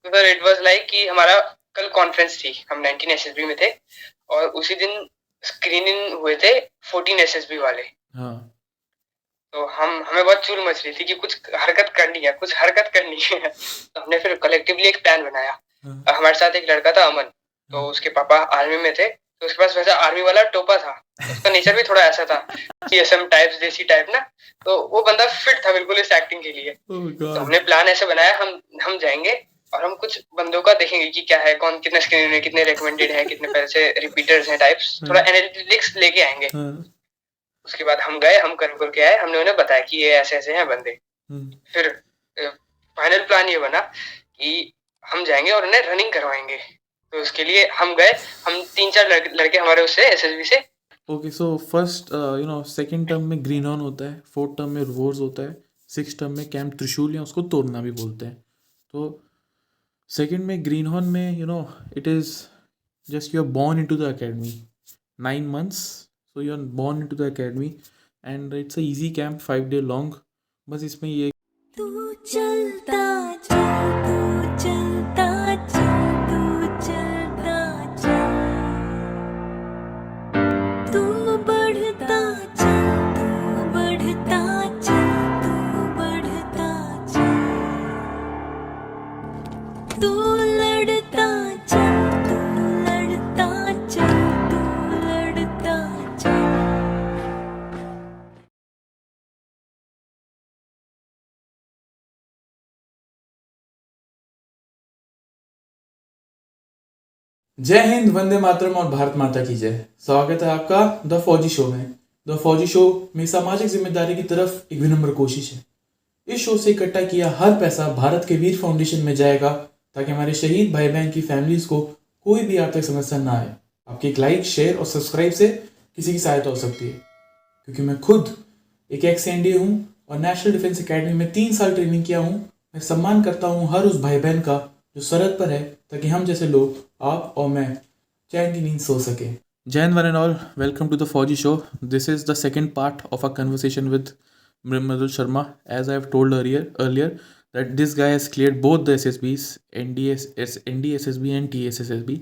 तो sir it was like कि हमारा कल कॉन्फ्रेंस थी, हम 19 एसएसबी में थे और उसी दिन स्क्रीनिंग हुए थे 14 एसएसबी वाले। हाँ तो हमें बहुत चुल मच रही थी कि कुछ हरकत करनी है, कुछ हरकत करनी है। तो हमने फिर कलेक्टिवली एक प्लान बनाया। हाँ हमारे साथ एक लड़का था अमन, तो हाँ उसके पापा आर्मी में थे, तो उसके पास वैसा आर्मी वाला टोपा था। उसका नेचर भी थोड़ा ऐसा था कि असम टाइप देसी टाइप ना। तो वो बंदा फिट था बिल्कुल इस एक्टिंग के लिए। ओह तो गॉड। हमने प्लान ऐसे बनाया, हम जाएंगे और हम कुछ बंदों का देखेंगे कि क्या है, कौन कितने स्क्रीन है, कितने रिकमेंडेड है, कितने पहले से रिपीटर्स हैं टाइप्स, थोड़ा हाँ एनालिटिक्स लेके आएंगे। हाँ उसके बाद हम गए, हम कर के आए, हमने उन्हें बताया कि ये ऐसे ऐसे हैं बंदे। हम्म। फिर फाइनल प्लान ये बना कि हम जाएंगे और उन्हें रनिंग करवाएंगे। तो उसके लिए हम गए, हम 3-4 लड़के हमारे उससे एसएसबी से। Okay so first second term में ग्रीन ऑन होता है, फोर्थ टर्म में रिवोर्स होता है, सिक्स टर्म में कैंप त्रिशूल या उसको तोड़ना भी बोलते हैं। तो सेकंड में ग्रीन हॉर्न में it is just you are born into the academy 9 months, so you are born into the academy and it's a easy camp 5 day long। बस इसमें ये तू चलता चल तू चलता चल तू चलता चल तू बढ़ता चल तू बढ़ता चल तू बढ़ता चल तू लड़ता चल तू लड़ता चल तू लड़ता चल। जय हिंद, वंदे मातरम और भारत माता की जय। स्वागत है आपका द फौजी शो में। द फौजी शो में सामाजिक जिम्मेदारी की तरफ एक विनम्र कोशिश है। इस शो से इकट्ठा किया हर पैसा भारत के वीर फाउंडेशन में जाएगा ताकि हमारे शहीद भाई बहन की फैमिलीज को कोई भी आर्थिक समस्या ना आए। आपके एक लाइक, शेयर और सब्सक्राइब से किसी की सहायता हो सकती है, क्योंकि मैं खुद एक एक्स एनडीए हूँ और नेशनल डिफेंस एकेडमी में 3 साल ट्रेनिंग किया हूँ। मैं सम्मान करता हूँ हर उस भाई बहन का जो सरहद पर है, ताकि हम जैसे लोग, आप और मैं, चैन की नींद सो सके। जय हिंद one and all, welcome to the Fauji show. This is the second part of a conversation with Mridul Sharma. As I have told earlier that this guy has cleared both the SSBs, NDSSB and TSSSB,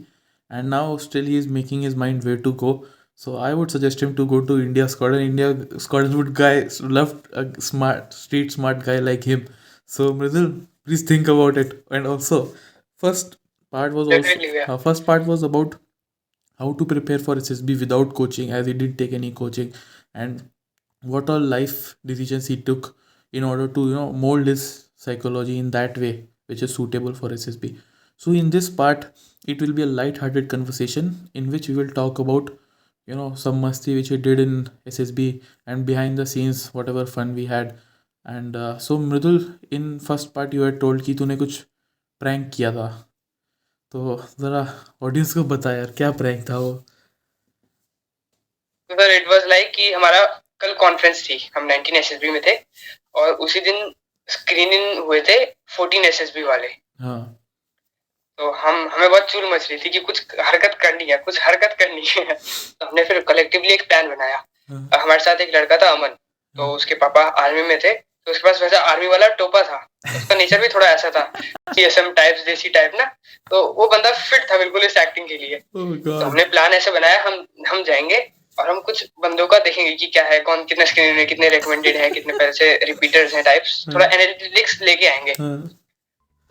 and now still he is making his mind where to go. So I would suggest him to go to India Squadron. India Squadron would love a street smart guy like him. So Mridul, please think about it. And also, first definitely भैया। first part was about how to prepare for SSB without coaching, as he didn't take any coaching, and what all life decisions he took in order to mold his psychology in that way which is suitable for SSB. So in this part, it will be a light-hearted conversation in which we will talk about some masti which we did in SSB and behind the scenes whatever fun we had. And so Mridul, in first part you had told कि तूने कुछ prank किया था, तो ज़रा audience को बता यार क्या प्रैंक था वो। तो सर इट वाज लाइक कि हमारा कल कॉन्फ्रेंस थी, हम 19 एसएसबी में थे और उसी दिन स्क्रीनिंग हुए थे 14 एसएसबी वाले। हाँ तो हमें बहुत चुल मच रही थी कि कुछ हरकत करनी है, कुछ हरकत करनी है। तो हमने फिर कलेक्टिवली एक प्लान बनाया। हाँ हमारे साथ एक लड़का था अमन, तो हाँ उसके पापा आर्मी में थे, तो उसके पास वैसा आर्मी वाला टोपा था। उसका नेचर भी थोड़ा ऐसा था कि असम टाइप देसी टाइप ना। तो वो बंदा फिट था बिल्कुल इस एक्टिंग के लिए। ओह तो गॉड। हमने प्लान ऐसे बनाया, हम जाएंगे और हम कुछ बंदों का देखेंगे कि क्या है, कौन कितने स्क्रीन है, कितने रिकमेंडेड है, कितने पहले से रिपीटर्स हैं टाइप्स, थोड़ा एनालिटिक्स लेके आएंगे। हाँ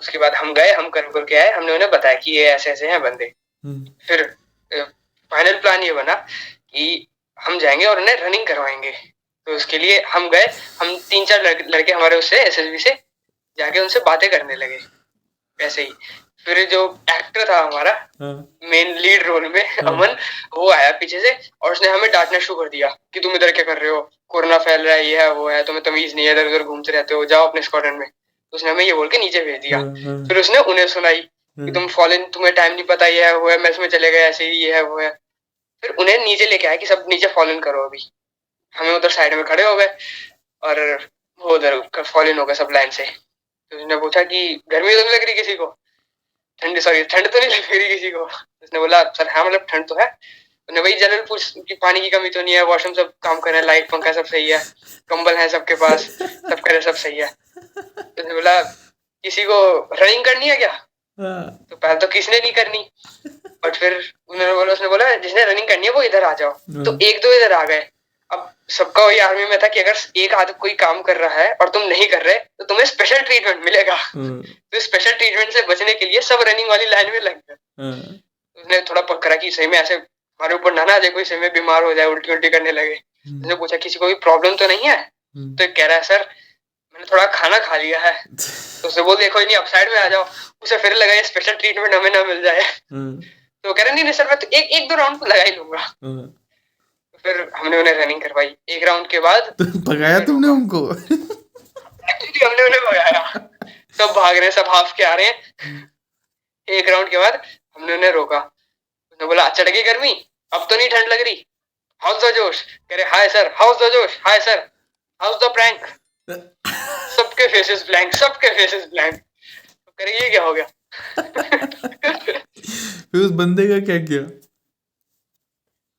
उसके बाद हम गए, हम कर के आए, हमने उन्हें बताया कि ये ऐसे ऐसे हैं बंदे। फिर फाइनल प्लान ये बना कि हम जाएंगे और उन्हें रनिंग करवाएंगे। तो उसके लिए हम गए, हम 3-4 लड़के हमारे उससे एसएसबी से जाके उनसे बातें करने लगे वैसे ही। फिर जो एक्टर था हमारा हाँ मेन लीड रोल में अमन, वो आया पीछे से और उसने हमें डांटना शुरू कर दिया कि तुम इधर क्या कर रहे हो, कोरोना फैल रहा है, ये है वो है, तुम्हें तमीज नहीं है, इधर उधर घूमते रहते हो, जाओ अपने स्क्वाड्रन में। तो उसने हमें ये बोल के नीचे भेज दिया। फिर उसने उन्हें सुनाई कि तुम फॉलन, तुम्हें टाइम नहीं पता, ये है वो है, मैच में चले गए ऐसे ही, ये है वो है। फिर उन्हें नीचे लेके आया कि सब नीचे फॉलन करो अभी। हमें उधर साइड में खड़े हो गए और वो उधर फॉलन हो गए सब लाइन से। तो उसने पूछा कि गर्मी तो नहीं लग रही किसी को, ठंड तो नहीं लग रही किसी को। उसने बोला सर हाँ मतलब ठंड तो है। उसने वही जनरल पूछ कि पानी की कमी तो नहीं है, वॉशरूम सब काम कर रहे हैं, लाइट पंखा सब सही है, कंबल है सबके पास, सब करे सब सही है। तो उसने बोला किसी को रनिंग करनी है क्या। हाँ, तो पहले तो किसने नहीं करनी, बट फिर उसने बोला जिसने रनिंग करनी है वो इधर आ जाओ। तो हाँ, एक दो इधर आ गए। अब सबका वही आर्मी में था कि अगर एक आदमी कोई काम कर रहा है और तुम नहीं कर रहे तो तुम्हें स्पेशल ट्रीटमेंट मिलेगा। हाँ, तो स्पेशल ट्रीटमेंट से बचने के लिए सब रनिंग वाली लाइन में लग गए। हाँ, उसने थोड़ा पकड़ा कि सही में ऐसे हमारे ऊपर ना आ जाए, कोई सही में बीमार हो जाए, उल्टी उल्टी करने लगे। उसने पूछा किसी को भी प्रॉब्लम तो नहीं है? तो कह रहा है सर मैंने थोड़ा खाना खा लिया है। तो उसने बोल देखो नहीं, अप साइड में आ जाओ। उसे फिर लगा ये स्पेशल ट्रीटमेंट हमें ना मिल जाए। तो वो कह रहा नहीं नहीं सर मैं तो एक दो राउंड तो लगा ही लूंगा। तो फिर हमने उन्हें रनिंग करवाई। एक राउंड के बाद तो पकाया तुमने उनको? एक्चुअली हमने उन्हें भगाया। सब भाग रहे हैं, सब हाफ के आ रहे हैं। एक राउंड के बाद हमने उन्हें रोका। उसने बोला अच्छा लगी गर्मी, अब तो नहीं ठंड लग रही, हाउस द जोश। कह रहे हाय सर, हाउस द जोश, hi sir, house the prank. सबके फेसेस ब्लैंक, सबके फेसेस ब्लैंक। तो कह रहे ये क्या हो गया? फिर उस बंदे का क्या किया?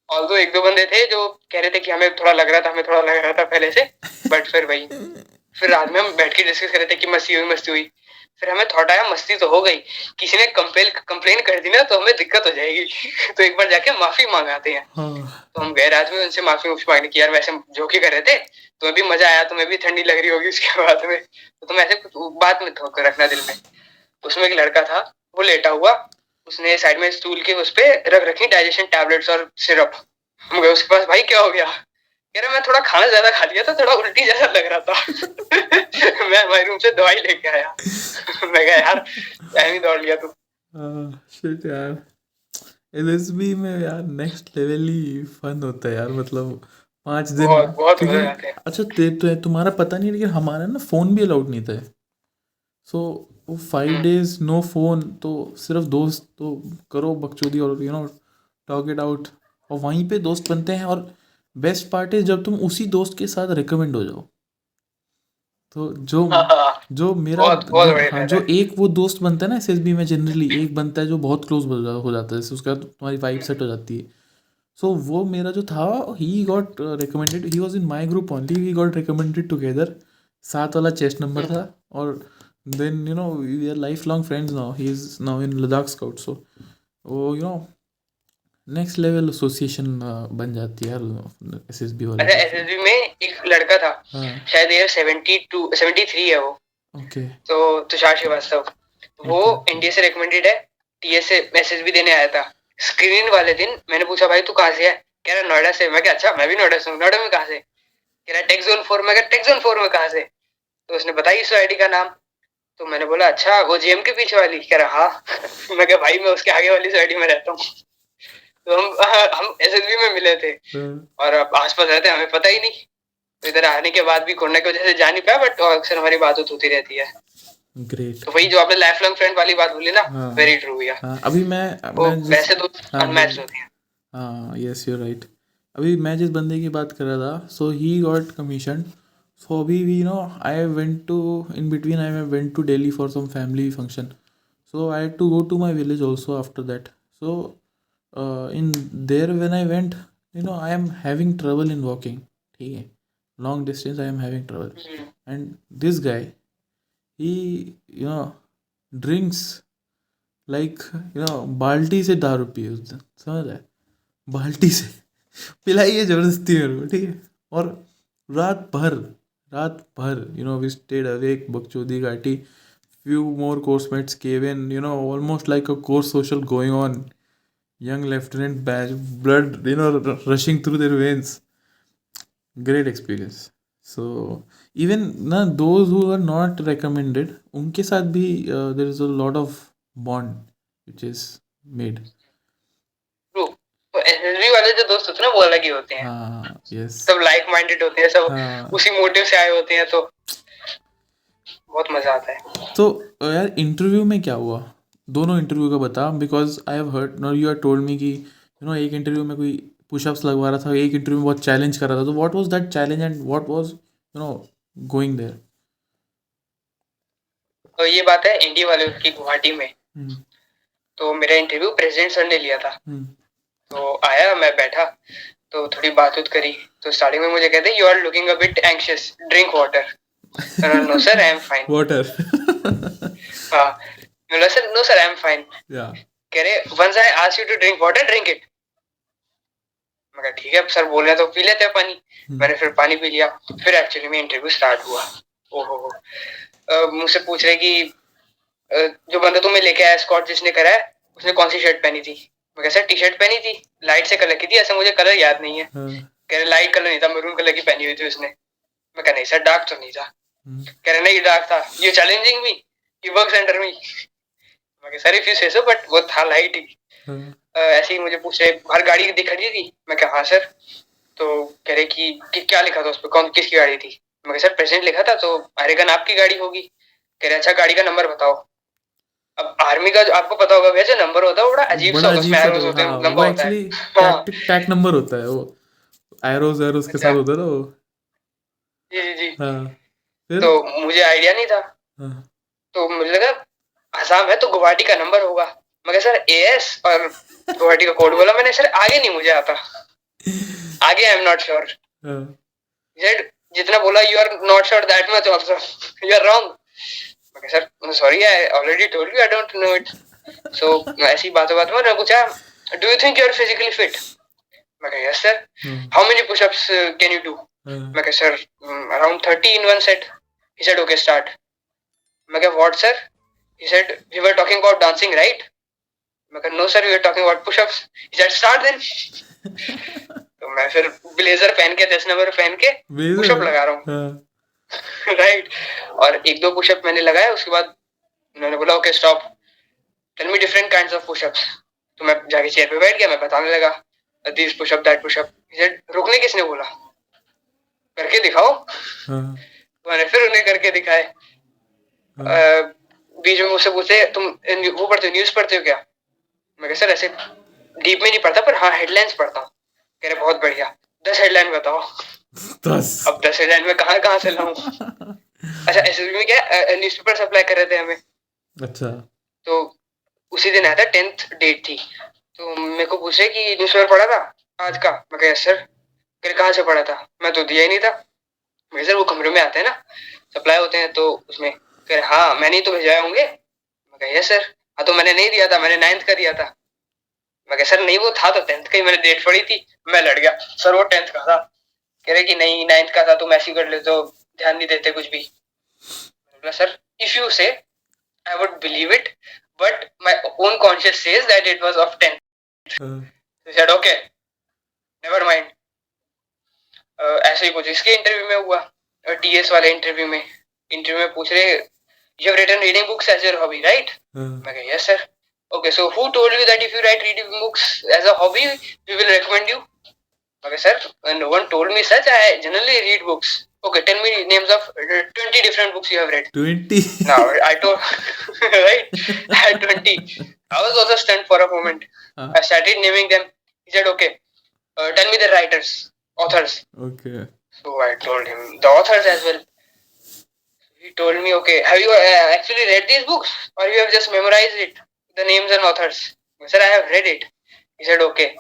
ऑल्दो एक दो बंदे थे जो कह रहे थे कि हमें थोड़ा लग रहा था, हमें थोड़ा लग रहा था पहले से, बट फिर वही फिर रात में हम बैठ के डिस्कस कर रहे थे कि मस्ती हुई मस्ती हुई। फिर हमें थॉट आया मस्ती तो हो गई, किसी ने कंप्लेन कर दी ना तो हमें दिक्कत हो जाएगी। तो एक बार जाके माफी मांगाते हैं। हाँ, तो हम गए रात में उनसे माफी मांगने की, यार वैसे जो की कर रहे थे, तुम्हें भी मजा आया, तुम्हें भी ठंडी लग रही होगी उसके बाद में, तो तुम ऐसे बात में थोक रखना दिल में। उसमें एक लड़का था, वो लेटा हुआ, उसने साइड में स्टूल के उस पे रख रखी डाइजेशन टैबलेट्स और सिरप। हम गए उसके पास, भाई क्या हो गया? कह रहा मैं थोड़ा खाना ज्यादा खा लिया था, थोड़ा उल्टी जैसा लग रहा था। मैं हमारे रूम से दवाई लेके आया। मैं कहा यार टाइम ही दौड़ लिया तू। शिट यार, एलएसबी में यार नेक्स्ट लेवल ही फन होता है यार, मतलब 5 दिन। बहुत बहुत क्योंकि मजा आते हैं। अच्छा तुम्हारा पता नहीं, लेकिन हमारा ना फ़ोन भी अलाउड नहीं था। सो वो 5 days नो फोन, तो सिर्फ दोस्त तो करो बकचोदी और टॉक इट आउट, और वहीं पे दोस्त बनते हैं। और बेस्ट पार्ट है जब तुम उसी दोस्त के साथ रिकमेंड हो जाओ, तो हाँ, जो मेरा बहुत बहुत बढ़िया हाँ, रहता जो है। एक वो दोस्त बनता है ना एसएसबी में, जनरली एक बनता है जो बहुत क्लोज हो जाता है, जैसे उसके बाद तुम्हारी वाइब सेट हो जाती है। सो वो मेरा जो था, he got recommended, he was in my group only, we got recommended together. 7 वाला चेस्ट नंबर था। और then we are life long friends now, he is now in Ladakh scout. So वो नेक्स्ट लेवल एसोसिएशन बन जाती है यार SSB वालों अच्छा की। एसएसबी में एक लड़का था, हाँ, शायद ये 73 है वो, ओके, तो तुषार श्रीवास्तव। वो ओके, एनडीए से रिकमेंडेड है, टीएस से एसएसबी देने आया था। स्क्रीन वाले दिन मैंने पूछा भाई तू कहाँ से है? कह रहा नोएडा से। मैं क्या अच्छा मैं भी नोएडा से हूँ। नोएडा में कहाँ से? कह रहा टेक जोन 4 में। टेक जोन 4 में कहाँ से? तो उसने बताई इस आईडी का नाम। तो मैंने बोला अच्छा वो जेएम के पीछे वाली? कह रहा हाँ। मैं कहा भाई मैं उसके आगे वाली साइड में रहता हूँ। तो हम एसएसबी में मिले थे और अब आसपास रहते हैं, हमें पता ही नहीं। तो इधर आने के बाद भी कोरोना की वजह से जा नहीं पाया, बट अक्सर हमारी बात होती रहती है। ग्रेट। तो वही जो आपने लाइफ लॉन्ग फ्रेंड वाली बात बोली ना, हाँ, वेरी ट्रू भैया। हाँ, अभी वो मैं जिस वैसे तो हाँ अनमैच्ड होते हैं। हाँ, यस यू राइट। अभी मैं जिस बंदे की बात कर रहा था, सो ही गॉट कमीशन। सो अभी we I went to in between, I went to Delhi for some family function. So I had to go to my village also after that. So in there when I went, I am having trouble in walking, ठीक है, long distance I am having trouble. And this guy, he drinks like बाल्टी से दारू पिए उस दिन, समझ रहा है, बाल्टी से पिलाई है जबरदस्ती मेरे को, ठीक है। और रात भर वी स्टेड अवेक, बकचोदी काटी, few more course mates came in, almost like a course social going on, young lieutenant badge, blood rushing through their veins, great experience. So even na those who are not recommended, उनके साथ भी there is a lot of bond which is made. True. तो SSB वाले जो दोस्त होते हैं ना वो अलग ही होते हैं। हाँ, यस, सब लाइक माइंडेड होते हैं, सब हाँ। उसी मोटिव से आए होते हैं, तो बहुत मजा आता है। तो यार इंटरव्यू में क्या हुआ, दोनों इंटरव्यू का बता, because I have heard no you are told me कि एक इंटरव्यू में कोई पुशअप्स लगवा रहा था, एक इंटरव्यू में बहुत चैलेंज कर रहा था। तो what was that challenge and what was going there? तो ये बात है इंडिया वाले की गुवाहाटी में। तो मेरा इंटरव्यू प्रेसिडेंट सर ने लिया था। तो आया, मैं बैठा, तो थोड़ी बात करी। तो स्टार्टिंग में मुझे कहते you are looking a bit anxious, drink water. No sir I am fine. Water. हाँ, बोला sir no sir I am fine. Yeah. कह रहे once I ask you to drink water drink it. मैं कहा ठीक है सर बोल रहे तो पी लेते हैं पानी. मैंने फिर पानी पी लिया. फिर एक्चुअली में इंटरव्यू स्टार्ट हुआ. ओहो मुझसे पूछ रहे कि जो बंदा तुम्हें लेके आया एस्कॉर्ट जिसने करा है उसने कौन सी शर्ट पहनी थी. मैं कहा सर टी शर्ट पहनी थी लाइट से कलर की थी ऐसा मुझे कलर याद नहीं है. कह रहे लाइट कलर नहीं था मैरून कलर की पहनी हुई थी उसने. मैं कहा नहीं सर डार्क तो नहीं था. कह रहे नहीं डार्क था. You challenging me you works under मी. मैं कहा सर इफ यू से सो बट वो था लाइट ही. ऐसे ही मुझे पूछ रहे बाहर गाड़ी दिख रही थी. मैं कहा हाँ सर. तो कह रहे कि क्या लिखा था उस पर कौन किसकी गाड़ी थी. मैं कहा सर प्रेजेंट लिखा था तो अरेगन आपकी गाड़ी होगी. कह रहे अच्छा गाड़ी का नंबर बताओ. अब आर्मी का जो आपको पता होगा भैया जो नंबर होता है वो बड़ा अजीब सा होता है उसमें एरोज होते हैं लंबा होता है. हाँ टैग नंबर होता है वो एरोज के साथ होता है ना वो. जी जी जी. फिर तो मुझे आइडिया नहीं था. तो मुझे लगा आसाम है तो गुवाहाटी का नंबर होगा. मैं कहा सर एएस और गुवाहाटी का कोड बोला मैंने. सर आगे नहीं मुझे आता. आगे आई एम नॉट श्योर. जितना बोला you are not sure that much also you are wrong. मैं कहा sir sorry I already told you I don't know it. So ऐसी बातों में उन्होंने पूछा do you think you are physically fit. मैं कहा yes sir. How many pushups can you do. मैं कहा sir around 30 in one set. He said okay start. मैं कहा what sir. He said we were talking about dancing right. मैं कहा no sir we were talking about push-ups. He said start then. तो मैं फिर blazer पहन के 10 number पहन के पुशअप लगा रहा हूँ. राइट. और एक दो पुशअप मैंने लगाया उसके बाद उन्होंने बोला okay stop tell me different kinds of pushups. तो मैं जाके चेयर पे बैठ गया. मैं बताने लगा this pushup that pushup. He said रुकने किसने बोला करके दिखाओ. मैंने फिर उन्हें करके दिखाए. बीच में मुझसे पूछे तुम वो पढ़ते हो न्यूज पढ़ते हो क्या. मैं कहा सर ऐसे डीप में नहीं पढ़ता पर हाँ हेडलाइंस पढ़ता हूँ. कह रहे बहुत बढ़िया 10 हेडलाइन बताओ. 10. अब 10 हेडलाइन में कहाँ से लाऊं. अच्छा एसएसबी में क्या न्यूज़पेपर सप्लाई कर रहे थे हमें. अच्छा. तो उसी दिन आया था 10th डेट थी. तो मेरे को पूछे कि न्यूज़पेपर पढ़ा था आज का. मैं कहा यस सर. कह रहे कहाँ से पढ़ा था. मैं तो दिया ही नहीं था. मैं सर वो कमरे में आते हैं ना सप्लाई होते हैं तो उसमें. कह रहे हाँ मैंने ही तो भेजाए होंगे. मैं कहा यस सर. हाँ तो मैंने नहीं दिया था मैंने 9th का दिया था. मैं कहा सर नहीं वो था तो 10th का ही मैंने डेट पढ़ी थी. मैं लड़ गया सर वो 10th का था. कह रहे कि नहीं 9th का था तुम ऐसे ही कर लेते हो ध्यान नहीं देते कुछ भी. बोला सर इफ यू से I would believe it but my own conscious says that it was of 10th. He said okay never mind. ऐसे ही कुछ इसके इंटरव्यू में हुआ. टीएस वाले इंटरव्यू में पूछ रहे you have written reading books as your hobby right. मैं कहा yes sir. Okay so who told you that if you write reading books as a hobby we will recommend you. Okay, sir. No one told me such. I generally read books. Okay, tell me names of 20 different books you have read. 20. Now I told right. I had 20. I was also stunned for a moment. I started naming them. He said, "Okay, tell me the writers, authors." Okay. So I told him the authors as well. He told me, "Okay, have you actually read these books, or you have just memorized it, the names and authors?" I said, "I have read it." He said, "Okay."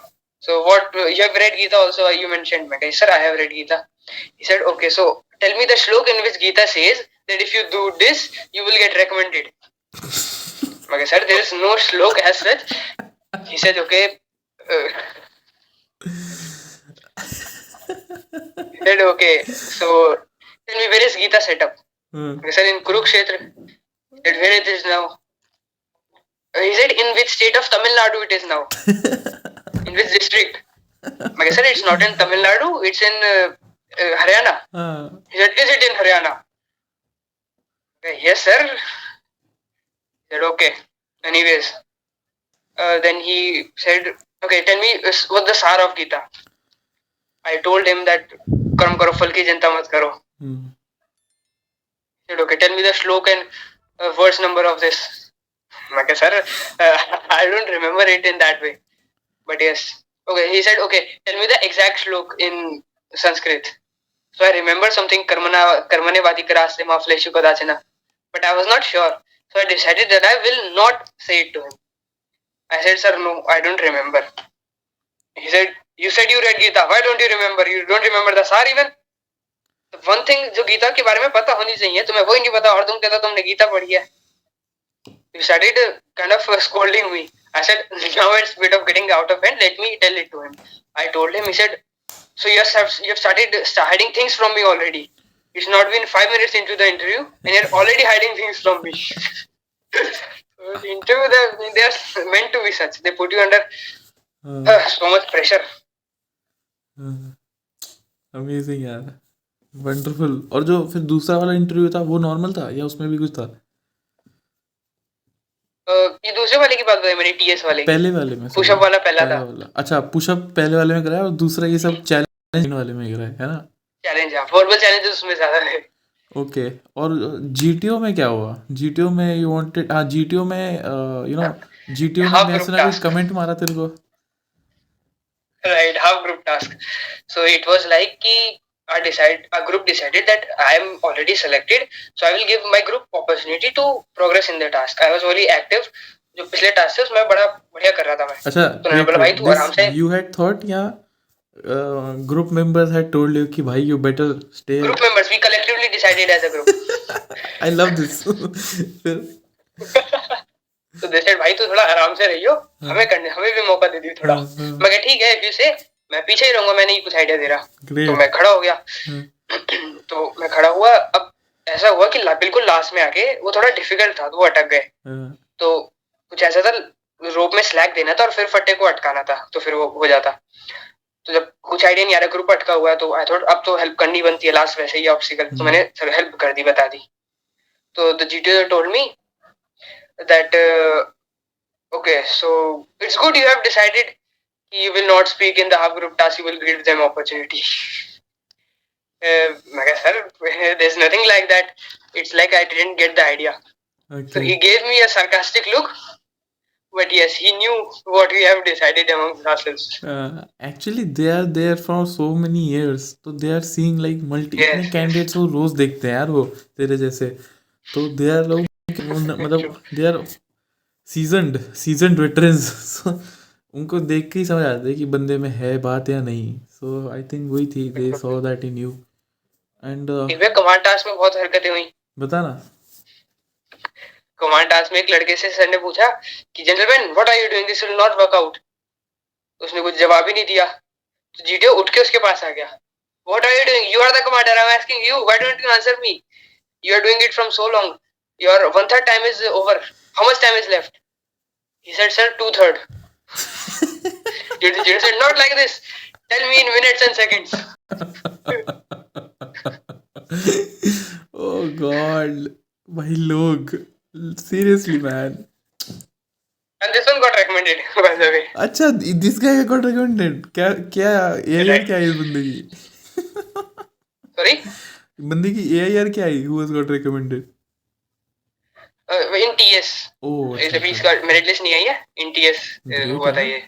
So what you have read Gita also you mentioned. Okay, sir, I have read Gita. He said, okay, so tell me the shlok in which Gita says that if you do this, you will get recommended. Okay, sir, there is no shlok as such. He said, okay. He said, okay, so tell me where is Gita set up? Okay, sir, in Kurukshetra. Where it is now? He said, in which state of Tamil Nadu it is now? In which district? I said it's not in Tamil Nadu, it's in Haryana. He said, is it in Haryana? Yes, sir. He said, okay. Anyways, then he said, okay, tell me what's the sar of Gita. I told him that karm karo phal ki chinta mat karo. He said, okay, tell me the shlok and verse number of this. I said, sir, I don't remember it in that way. But yes. Okay, he said, okay, tell me the exact shlok in Sanskrit. So I remember something, karmane vadi karaste ma fleshu kadachana. But I was not sure. So I decided that I will not say it to him. I said, sir, no, I don't remember. He said, you said you read Gita. Why don't you remember? You don't remember the sar even? The one thing जो गीता के बारे में पता होनी चाहिए तुम्हें वही नहीं पता और तुम कहता तुमने गीता पढ़ी है. he started kind of scolding me. I said, now it's a bit of getting out of hand. Let me tell it to him. I told him. He said, so you have started hiding things from me already. It's not been 5 minutes into the interview and you're already hiding things from me. So the interview, they're meant to be such. They put you under so much pressure. Amazing यार, wonderful. और जो फिर दूसरा वाला interview था वो normal था या उसमें भी कुछ था? ये दूसरे वाले की बात बताई मैंने, टीएस वाले। पहले वाले में पुशअप वाला पहला था। अच्छा, पुशअप पहले वाले में कराया और दूसरा ये सब चैलेंज वाले में कराया है ना? चैलेंज, हाँ, वर्बल चैलेंजेस उसमें ज्यादा है। ओके। और जीटीओ में क्या हुआ? जीटीओ में यू वांटेड, हाँ जीटीओ में यू नो, जीटीओ में मैं सुना कुछ कमेंट मारा तेरे को। Right, half group task. So it was like कि a group decided that I am already selected, so I will give my group opportunity to progress in the task. I was very active. जो पिछले task थे उसमें बड़ा बढ़िया कर रहा था मैं। अच्छा, तो मैंने बोला भाई तू आराम से। You had thought या group members had told you कि भाई you better stay? Group members, we collectively decided as a group. I love this. तो they said भाई तू थोड़ा आराम से रहियो, हमें भी मौका दे दियो थोड़ा। मैं कहा ठीक है, फिर से मैं पीछे ही रहूंगा, मैं नहीं कुछ आइडिया दे रहा। तो मैं खड़ा हो गया। तो मैं खड़ा हुआ। अब ऐसा हुआ कि बिल्कुल लास्ट में आके वो थोड़ा डिफिकल्ट था, तो वो अटक गए। तो कुछ ऐसा था, रोप में स्लैग देना था और फिर फट्टे को अटकाना था, तो फिर वो हो जाता। तो जब कुछ आइडिया नहीं आ रहा, ग्रुप अटका हुआ है, तो आई थॉट अब तो हेल्प करनी बनती है, लास्ट वैसे ही ऑब्स्टिकल, तो मैंने हेल्प कर दी, बता दी। तो the GTO told me that okay, so it's good you have decided you will not speak in the half group task, you will give them opportunity. मैं कहा sir, there's nothing like that, it's like I didn't get the idea. Okay. So he gave me a sarcastic look, but yes, he knew what we have decided among ourselves. Actually they are there for so many years, so they are seeing like multiple candidates को रोज देखते हैं यार वो तेरे जैसे, तो they are लोग मतलब दे आर सीजन्ड वेटरन्स। उनको देख के ही समझ आता है कि बंदे में है बात या नहीं। सो आई थिंक वही थी, they saw that in you. And command task में बहुत हरकतें हुई। बता ना। कमांड टास्क में एक लड़के से सर ने पूछा कि gentleman what are you doing, this will not work out. उसने कुछ जवाब ही नहीं दिया, तो जीटीओ उठ के उसके पास आ गया। What are you doing, you are the commander, I am asking you, why don't you answer me, you are doing it from so long, your 1/3 time is over, how much time is left? He said sir 2/3. You said not like this, tell me in minutes and seconds. Oh god, भाई लोग seriously man. And this one got recommended by the way. अच्छा, this guy got recommended? क्या AIR क्या है इस बंदे की? Sorry, बंदे की AIR क्या है? Who has got recommended? in TS. अच्छा, इसका मेरिट लिस्ट नहीं आई है, in TS हुआ था ये।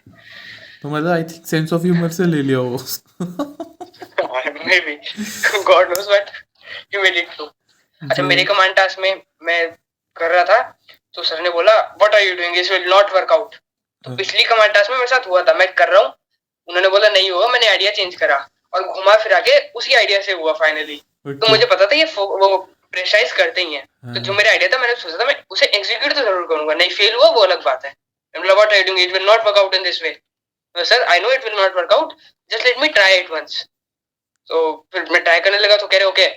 तो मतलब I think sense of humour से ले लिया वो। Maybe God knows what you made it through. अच्छा, मेरे कमांड टास्क में मैं कर रहा था, तो सर ने बोला what are you doing, this will not work out. तो पिछली कमांड टास्क में मेरे साथ हुआ था, मैं कर रहा हूँ, उन्होंने बोला नहीं हुआ, मैंने आइडिया चेंज करा और घुमा फिरा के उसी आइडिया से हुआ फाइनली। तो मुझे पता था ये वो प्रेशराइज करते ही हैं। तो जो मेरा आइडिया था, मैंने सोचा था मैं उसे एग्जीक्यूट तो जरूर करूंगा, नहीं फेल हुआ वो अलग बात है। What are you doing? It will not work out in this way. No, sir, I know it will not work out. Just let me try it once. So फिर मैं ट्राई करने लगा, तो कह रहे okay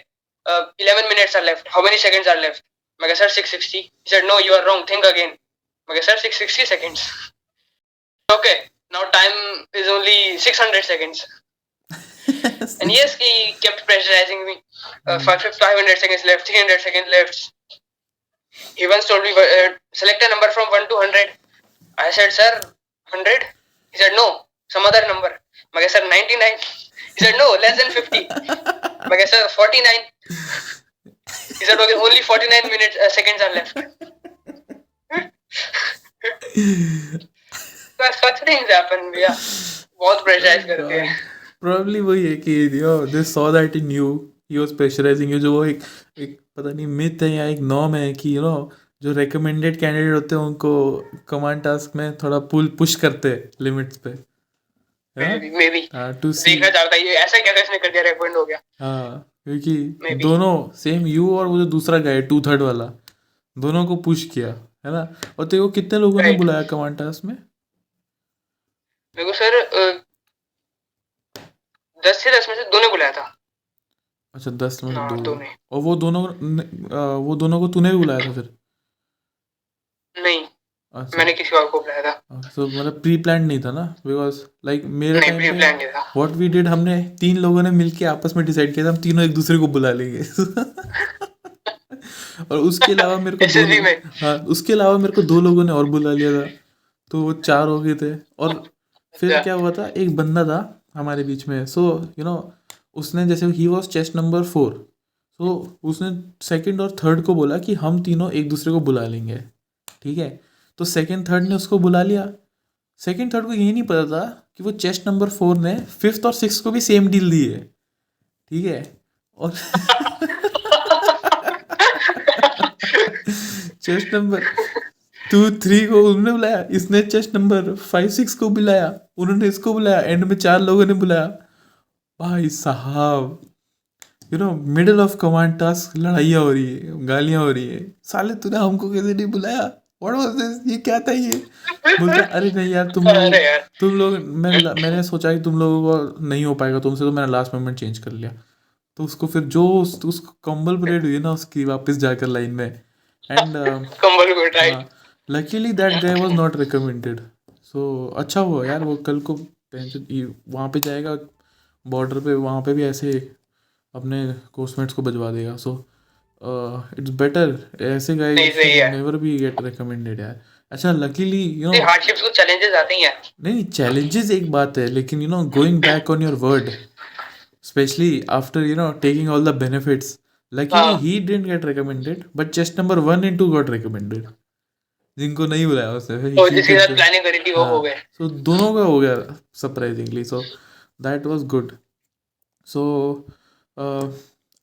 11 minutes are left. How many seconds are left? मैं कहा sir 660. He said no, you are wrong. Think again. मैं कहा sir 660 seconds. Okay, now time is only 600 seconds. And yes, he kept pressurizing me. 500 seconds left, 300 seconds left. He once told me, select a number from 1 to 100. I said, sir, 100? He said, no, some other number. I said, 99. He said, no, less than 50. I said, 49. He said, okay, only 49 seconds are left. Such things happen, भैया। बहुत pressurise करते हैं। Probably वही है कि they saw that in you, he was pressurizing you। जो वो एक पता नहीं मिथ है या एक नॉर्म है कि जो recommended कैंडिडेट होते हैं उनको कमांड टास्क में थोड़ा पुश करते हैं लिमिट्स पे। Maybe देखना चाहता है ये ऐसा क्या इसने कर दिया, रेकमेंड हो गया। हाँ, क्योंकि दोनों सेम यू और वो जो दूसरा गाय 2/3 वाला, दोनों को पुश किया है ना। और तेरे को कितने लोगों ने राइट। बुलाया कमांड टास्क में? मेरे को सर 10 से 10 में से 2 ने बुलाया था। अच्छा 10 में से हाँ, 2। 2 ने। और वो दोनों को तूने भी बुलाया था फिर? नहीं, अच्छा। मैंने किसी और को बुलाया था। तो मतलब प्री प्लान नहीं था ना, बिकॉज लाइक मेरे नहीं, टाइम प्री पे प्लान नहीं था। व्हाट वी डिड, हमने 3 लोगों ने मिलके आपस में डिसाइड किया था हम तीनों एक दूसरे को बुला लेंगे। और उसके अलावा मेरे को दो एसएसबी लोग, में। हाँ उसके अलावा मेरे को 2 लोगों ने और बुला लिया था, तो वो 4 हो गए थे। और फिर अच्छा। क्या हुआ था, एक बंदा था हमारे बीच में, सो यू नो उसने जैसे ही वॉज चेस्ट नंबर 4, तो उसने सेकंड और थर्ड को बोला कि हम तीनों एक दूसरे को बुला लेंगे, ठीक है। तो सेकंड थर्ड ने उसको बुला लिया। सेकंड थर्ड को ये नहीं पता था कि वो चेस्ट नंबर 4 ने फिफ्थ और सिक्स को भी सेम डील दी है, ठीक है। और चेस्ट नंबर 2 3 को उन्होंने बुलाया, इसने चेस्ट नंबर 5 6 को बुलाया, उन्होंने इसको बुलाया, एंड में 4 लोगों ने बुलाया। भाई साहब, मिडिल ऑफ कमांड टास्क लड़ाइयाँ हो रही है, गालियाँ हो रही है, साले तूने हमको कैसे नहीं बुलाया, व्हाट वाज दिस, ये क्या था ये। बोलता अरे नहीं यार अरे यार। तुम लोग मैंने सोचा कि तुम लोगों को नहीं हो पाएगा तुमसे, तो मैंने लास्ट मोमेंट चेंज कर लिया। तो उसको फिर जो उसको कंबल परेड हुई ना उसकी वापस जाकर लाइन में, एंड कंबल को, राइट। हाँ, luckily that guy was not recommended. So अच्छा हुआ यार, वो कल को वहाँ पे जाएगा बॉर्डर पे, वहाँ पे भी ऐसे अपने कोर्समेट्स को बजवा देगा। सो इट्स बेटर, ऐसे गाइस नहीं, सही शुड है। नेवर बी गेट रिकमेंडेड यार। अच्छा लकीली नहीं, हार्डशिप्स को चैलेंजेस आते ही हैं। नहीं चैलेंजेस एक बात है, लेकिन going back on your word, especially after taking all the benefits. Luckily हाँ, he didn't get recommended, but chest number 1 and 2 got recommended, जिनको नहीं बुलाया उसने, और he जिसके did साथ the, प्लानिंग करी थी वो हो हाँ गए। so दोनों का हो गया surprisingly, so that was good. So uh,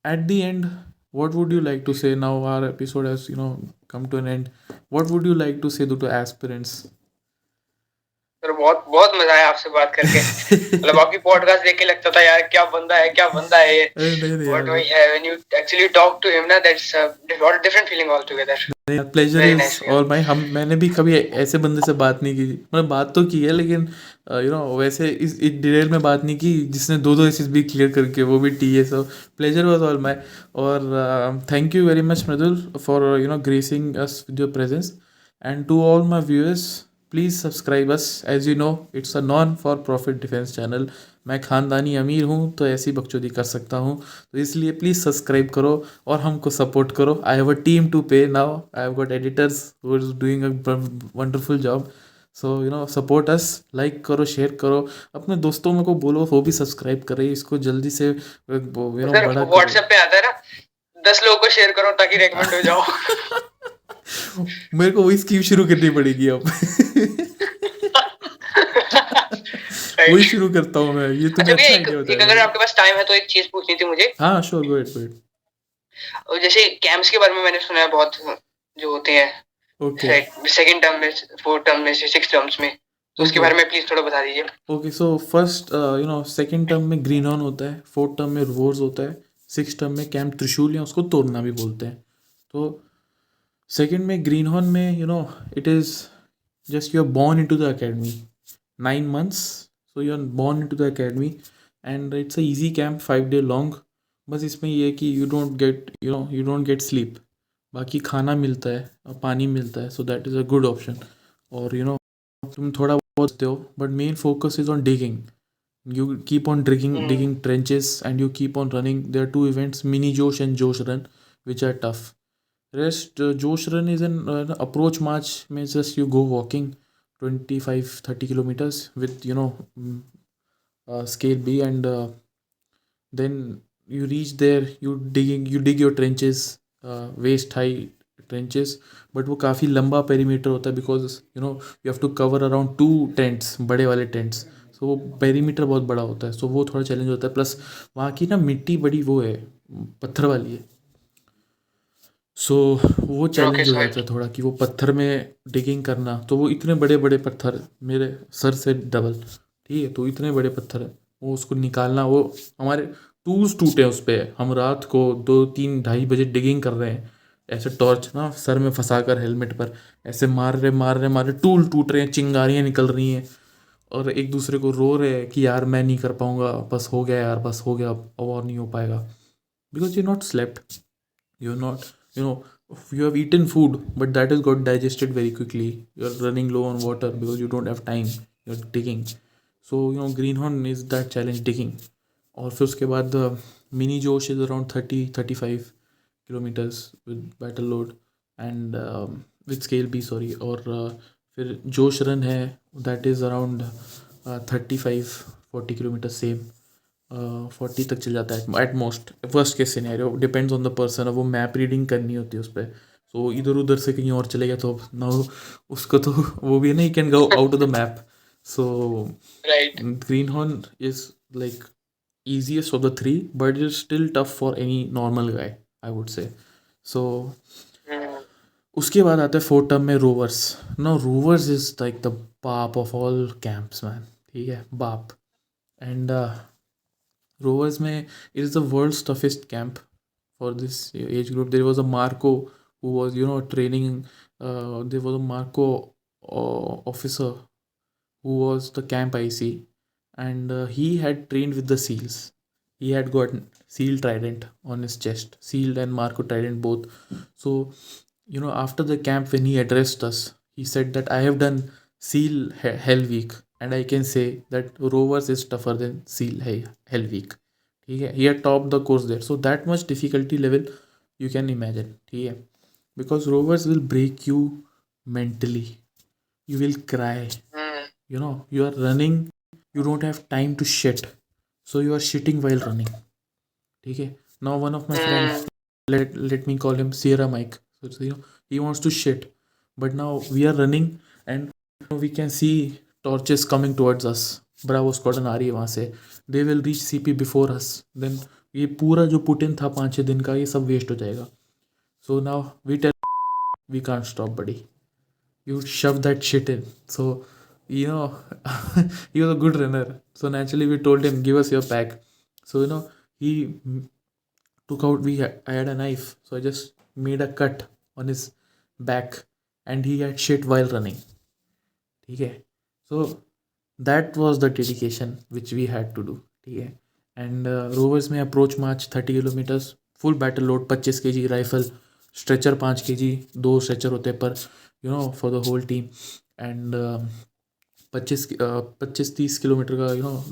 at the end, what would you like to say? Now our episode has come to an end. What would you like to say to aspirants? Sir बहुत बहुत मजा आया आपसे बात करके। मतलब आपकी podcast देख के लगता था यार क्या बंदा है, क्या बंदा है ये। अरे नहीं बट यार, when you actually talk to him ना, that's different feeling all together. नहीं प्लेजर वेरी इज नाइस। और भाई हम मैंने भी कभी ऐसे बंदे से बात नहीं की, मतलब बात तो की है लेकिन वैसे इस डिटेल में बात नहीं की जिसने 2 एसएसबी क्लियर करके, वो भी T S. Pleasure was all my. और thank you very much Mridul for gracing us with your presence, and to all my viewers please subscribe us, as you know it's a non for profit defence channel. मैं ख़ानदानी अमीर हूँ तो ऐसी बकचोदी कर सकता हूँ, तो इसलिए प्लीज़ सब्सक्राइब करो और हमको सपोर्ट करो। I have a team to pay now, I have got editors who is doing a wonderful job. So support us, like करो, शेयर करो, अपने दोस्तों में को बोलो वो भी सब्सक्राइब करें, इसको जल्दी से सर बड़ा करो। व्हाट्सएप पे आता है ना, 10 लोगों को शेयर करो ताकि रेकमेंड हो जाओ। मेरे को वही स्कीम शुरू करनी पड़ेगी अब। वही राइट। शुरू करता हूँ मैं, ये तूने अच्छा भैया, अच्छा एक आइडिया एक बताया अगर मेरे आपके पास टाइम है तो एक चीज पूछनी थी मुझे। को। हाँ sure, go ahead go ahead. और जैसे कैंप्स के बारे में मैंने सुना है बहुत, जो होते हैं ओके सेकंड टर्म में, फोर्थ टर्म में, सिक्स टर्म्स में, तो उसके ओके बारे में प्लीज थोड़ा बता दीजिए। Okay. So first second term में ग्रीन ऑन होता है, फोर्थ टर्म में रिवोर्स होता है, सिक्स टर्म में कैंप त्रिशूल या उसको तोड़ना भी बोलते हैं। तो सेकंड में ग्रीन हॉर्न में it is just you are born into the academy, 9 months, so you are born into the academy and it's a easy camp, 5 day long। बस इसमें ये है कि you don't get sleep, बाकी खाना मिलता है और पानी मिलता है, so that is a good option। और तुम थोड़ा बहुत हो, but main focus is on digging। You keep on digging trenches and you keep on running। There are 2 events, mini Josh and Josh run, which are tough। Rest Josh run is an approach march, means just you go walking 25-30 kilometers with scale B, and then you reach there, you dig your trenches, waist high trenches, but वो काफ़ी लंबा perimeter होता है because you have to cover around 2 tents, बड़े वाले tents. सो वो perimeter बहुत बड़ा होता है, सो वो थोड़ा चैलेंज होता है। प्लस वहाँ की ना मिट्टी बड़ी वो है, पत्थर वाली है, सो वो ओके चैलेंज हो सर। जाता है थोड़ा कि वो पत्थर में डिगिंग करना। तो वो इतने बड़े बड़े पत्थर, मेरे सर से डबल, ठीक है, तो इतने बड़े पत्थर है, वो उसको निकालना, वो हमारे टूल्स टूटे उस पर। हम रात को 2 3 2:30 बजे डिगिंग कर रहे हैं, ऐसे टॉर्च ना सर में फंसा कर हेलमेट पर ऐसे मार रहे टूल टूट रहे हैं, चिंगारियाँ निकल रही हैं, और एक दूसरे को रो रहे हैं कि यार मैं नहीं कर पाऊंगा, बस हो गया यार, बस हो गया, अब और नहीं हो पाएगा, because you not slept, you're not, you know, you have eaten food but that has got digested very quickly, you're running low on water because you don't have time, you're digging. So greenhorn is that challenge, digging. और फिर उसके बाद mini Josh is around 30-35 kilometres with battle load and with scale B, sorry, और फिर Josh run है, that is around 35-40 kilometre same, 40 तक चल जाता है at most, first case scenario, depends on the person, अब वो मैप रीडिंग करनी होती है उस पर, सो इधर उधर से कहीं और चले गया तो ना उसको तो वो भी नहीं, can go out of the map. So right. Greenhorn is like easiest of the three, but it's still tough for any normal guy, I would say. So उसके बाद आता है फोर्थ टर्म में rovers. Now rovers is like the बाप of all camps man, ठीक है, बाप. And rovers में it is the world's toughest camp for this age group. There was a Marco who was training, there was a Marco officer who was the camp IC, and he had trained with the SEALs. He had got SEAL trident on his chest, SEAL and Marco trident both. So after the camp, when he addressed us, he said that I have done SEAL Hell Week, and I can say that Rovers is tougher than SEAL Hell Week. ठीक है, he had topped the course there. So that much difficulty level you can imagine. ठीक है, because Rovers will break you mentally. You will cry. You are running, you don't have time to shit, so you are shitting while running. ठीक है, now one of my friends, let me call him Sierra Mike, so he wants to shit, but now we are running and we can see torches coming towards us. Bravo squadron आ रही है वहाँ से, they will reach CP before us, then ये पूरा जो put in था 5-6 दिन का, ये सब वेस्ट हो जाएगा. So now we tell, we can't stop, buddy, you shove that shit in. So he was a good runner, so naturally we told him, give us your pack. So he took out, I had a knife, so I just made a cut on his back, and he had shit while running. ठीक है, so that was the dedication which we had to do. ठीक है, and rovers में approach march 30 kilometres, full battle load, 25 kg rifle, stretcher 5 kg, 2 stretcher होते हैं पर for the whole team, and 25-30 kilometre का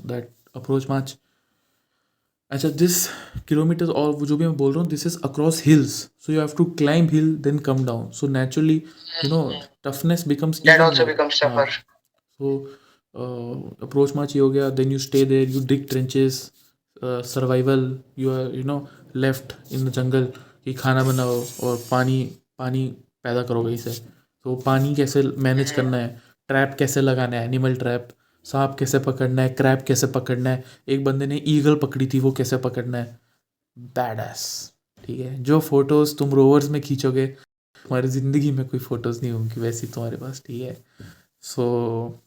that approach march. अच्छा, this kilometres, और वो जो भी मैं बोल रहा हूँ, this is across hills, so you have to climb hill then come down, so naturally toughness becomes That also becomes tougher. So approach march ये हो गया, then you stay there, you dig trenches, survival, you are left in the jungle, कि खाना बनाओ और पानी पैदा करो कहीं से. तो पानी कैसे मैनेज करना है, ट्रैप कैसे लगाना है, एनिमल ट्रैप, सांप कैसे पकड़ना है, क्रैब कैसे पकड़ना है, एक बंदे ने ईगल पकड़ी थी, वो कैसे पकड़ना है, बैडएस. ठीक है, जो फोटोज़ तुम रोवर्स में खींचोगे, तुम्हारी ज़िंदगी में कोई फ़ोटोज़ नहीं होंगी वैसी तुम्हारे पास. ठीक है, सो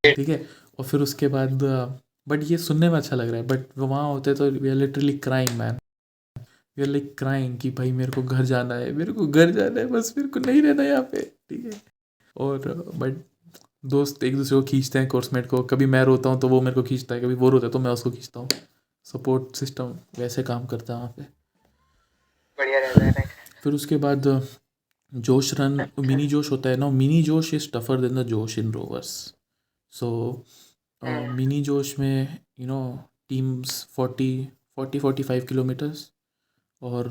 ठीक है, और फिर उसके बाद, बट ये सुनने में अच्छा लग रहा है, बट वहाँ होते तो we are literally crying man, we are like crying कि भाई मेरे को घर जाना है, बस मेरे को नहीं रहना यहाँ पे. ठीक है, और बट दोस्त एक दूसरे को खींचते हैं, कोर्समेट को, कभी मैं रोता हूँ तो वो मेरे को खींचता है, कभी वो रोता है तो मैं उसको खींचता हूँ. सपोर्ट सिस्टम वैसे काम करता है वहाँ पे, बढ़िया रहता है. फिर उसके बाद जोश रन, मिनी जोश होता है ना. Mini Josh is tougher than the जोश इन रोवर्स. सो मिनी जोश में टीम्स 40-45 किलोमीटर्स और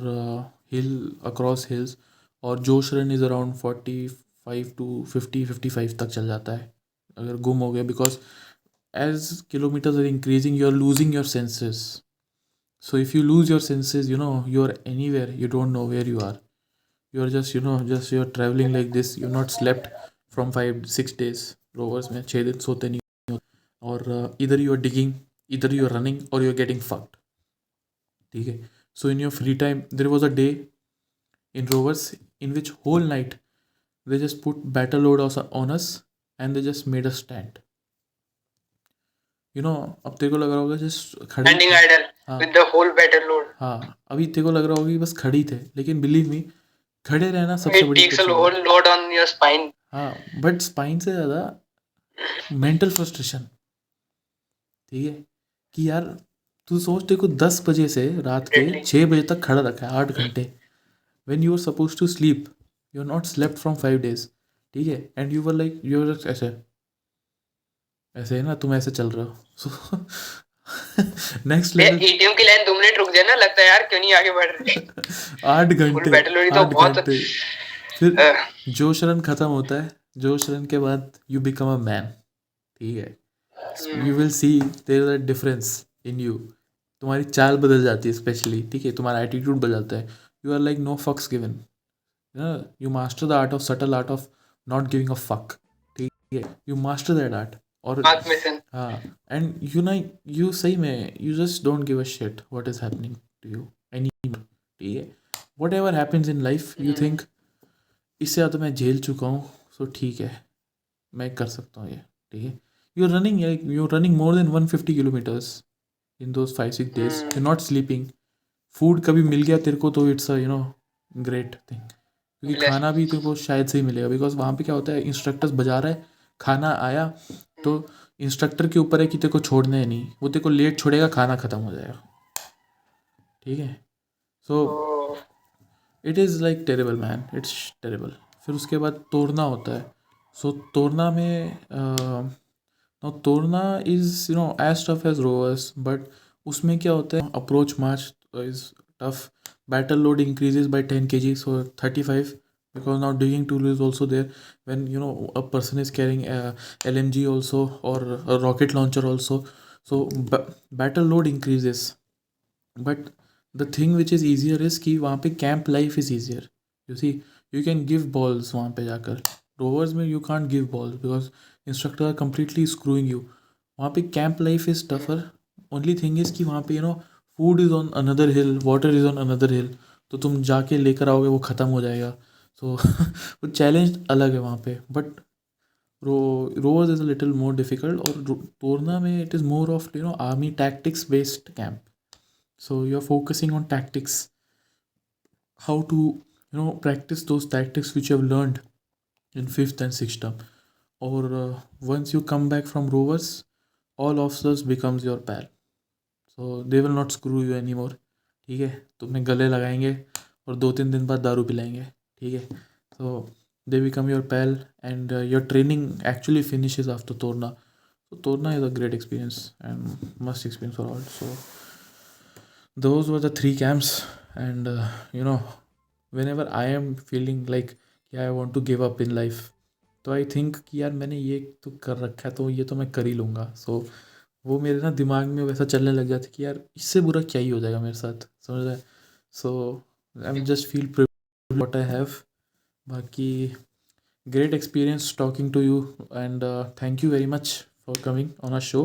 हिल अक्रॉस हिल्स, और जोश रन इज़ अराउंड 45 to 50-55 तक चल जाता है अगर गुम हो गया, because as kilometres are increasing you are losing your senses. So if you lose your senses, you are anywhere, you don't know where you are. You are just you're traveling like this. You're not slept from 5-6 days. Rovers में 6 दिन सोते नहीं हो, और either you are digging, either you are running, or you are getting fucked. ठीक है, so in your free time, there was a day in Rovers in which whole night they just put battle load on us, and they just made us stand. अब तेरे को लग रहा होगा just खड़े standing थे। आइडल हाँ with the whole battle load. हाँ, अभी तेरे को लग रहा होगा कि बस खड़ी थे, लेकिन बिलीव मी, खड़े रहना सबसे It बड़ी takes a चीज़ है। whole load on your spine. हाँ, बट स्पाइन से ज़्यादा मेंटल फ्रस्ट्रेशन, ठीक है, कि यार तू सोच, तेरे को 10 बजे से रात के Deadly. 6 बजे तक खड़ा रखा है 8 घंटे, when you are suppose to sleep, you are not slept from 5 days, ठीक है, and you were like you are ऐसे ऐसे है ना, तुम ऐसे चल रहे हो, सो नेक्स्ट ये लेवल। एटीएम की लाइन 2 मिनट रुक जाए ना, लगता है यार क्यों नहीं आगे बढ़ रहे. 8 फुल घंटे बैटल लोड तो 8 बहुत. घंटे फिर अह, जोश रन खत्म होता है, जोश रन के बाद यू बिकम अ मैन, ठीक है, you will see there is a difference in you, तुम्हारी चाल बदल जाती है स्पेशली, ठीक है, तुम्हारा एटीट्यूड बदल जाता है, यू आर लाइक नो फक्स given, you master the art of subtle art of not giving a fuck, ठीक है, यू मास्टर दैट आर्ट। और बात में से. हाँ, एंड यू सही में you just don't give a shit what is happening to you any, ठीक है, whatever happens in life you think इससे ज़्यादा मैं झेल चुका हूँ, सो ठीक है, मैं कर सकता हूँ ये, ठीक है, you are running more than 150 kilometres in those 5-6 days, you not sleeping, food कभी मिल गया तेरे को तो इट्स अ ग्रेट थिंग, क्योंकि Blessed. खाना भी तेरे को शायद से ही मिलेगा, बिकॉज वहाँ पे क्या होता है, इंस्ट्रक्टर्स बजा रहा है, खाना आया तो इंस्ट्रक्टर के ऊपर है कि तेरे को छोड़ना है नहीं, वो तेरे को लेट छोड़ेगा, खाना ख़त्म हो जाएगा, ठीक है, सो Oh. It is like terrible man, it's terrible. फिर उसके बाद तोड़ना होता है, सो तोड़ना में now Torna is as tough as rovers, but उसमें क्या होता है, approach march is tough, battle load increases by 10 kg, so 35, because now digging tool is also there, when a person is carrying a LMG also, or a rocket launcher also, so battle load increases, but the thing which is easier is कि वहाँ पे camp life is easier, you see, you can give balls वहाँ पे जाकर, rovers में you can't give balls because instructor are completely screwing you, वहाँ पे camp life is tougher, only thing is कि वहाँ पे food is on another hill, water is on another hill, तो तुम जाके लेकर आओगे वो ख़त्म हो जाएगा, सो वो चैलेंज अलग है वहाँ पे, but rovers is a little more difficult, और तोरना में it is more of army tactics based camp, so you're focusing on tactics, how to practice those tactics which you have learned in 5th and 6th term, or once you come back from rovers, all officers becomes your pal, so they will not screw you anymore, ठीक है, तुम्हें गले लगाएंगे और 2-3 दिन बाद दारू पिलाएंगे, ठीक है, so they become your pal, and your training actually finishes after torna, so torna is a great experience and must experience for all, so those were the 3 camps, and whenever I am feeling like yeah, I want to give up in life, तो I think कि यार मैंने ये तो कर रखा है, तो ये तो मैं कर ही लूँगा, सो वो मेरे ना दिमाग में वैसा चलने लग जाता कि यार इससे बुरा क्या ही हो जाएगा मेरे साथ, समझ रहा है, so I am just feel what I have, बाकी great experience talking to you, and thank you very much for coming on our show.